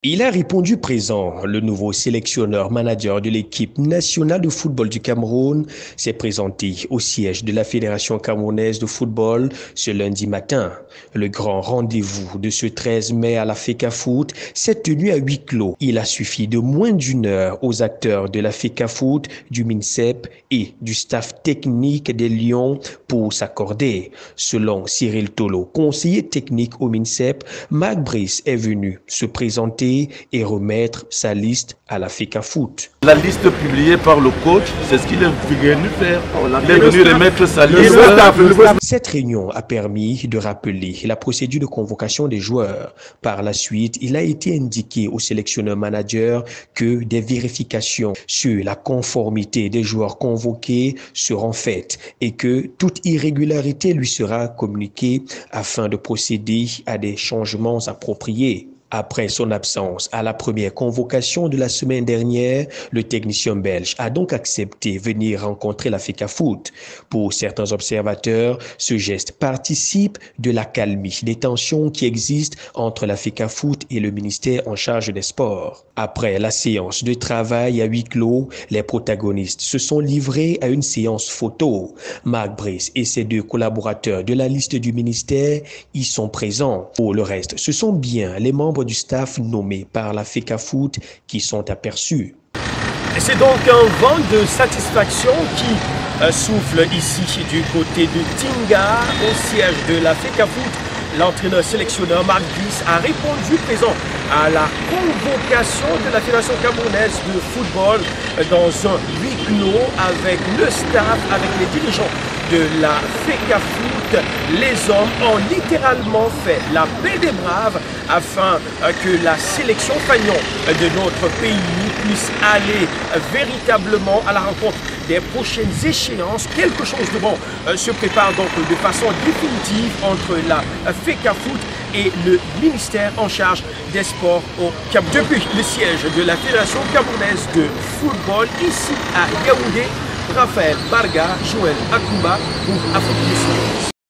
Il a répondu présent. Le nouveau sélectionneur manager de l'équipe nationale de football du Cameroun s'est présenté au siège de la Fédération camerounaise de football ce lundi matin. Le grand rendez-vous de ce 13 mai à la FECAFOOT s'est tenu à huis clos. Il a suffi de moins d'une heure aux acteurs de la FECAFOOT, du MINSEP et du staff technique des Lions pour s'accorder. Selon Cyril Tolo, conseiller technique au MINSEP, Marc Brice est venu se présenter et remettre sa liste à la FECAFOOT. La liste publiée par le coach, c'est ce qu'il est venu faire. Il est venu remettre sa liste. Cette réunion a permis de rappeler la procédure de convocation des joueurs. Par la suite, il a été indiqué au sélectionneur manager que des vérifications sur la conformité des joueurs convoqués seront faites et que toute irrégularité lui sera communiquée afin de procéder à des changements appropriés. Après son absence à la première convocation de la semaine dernière, le technicien belge a donc accepté venir rencontrer la FECAFOOT. Pour certains observateurs, ce geste participe de l'accalmie des tensions qui existent entre la FECAFOOT et le ministère en charge des sports. Après la séance de travail à huis clos, les protagonistes se sont livrés à une séance photo. Marc Brice et ses deux collaborateurs de la liste du ministère y sont présents. Pour le reste, ce sont bien les membres du staff nommés par la FECAFOOT qui sont aperçus. C'est donc un vent de satisfaction qui souffle ici du côté de Tinga, au siège de la FECAFOOT. L'entraîneur sélectionneur Marc Brice a répondu présent à la convocation de la Fédération camerounaise de football dans un huis clos avec le staff, avec les dirigeants de la FECAFOOT. Les hommes ont littéralement fait la paix des braves afin que la sélection fanion de notre pays puisse aller véritablement à la rencontre des prochaines échéances. Quelque chose de bon se prépare donc de façon définitive entre la FECAFOOT et le ministère en charge des sports au Cameroun. Depuis le siège de la Fédération camerounaise de football ici à Yaoundé, Raphaël Barga, Joël Akoumba pour Afrique du Sud.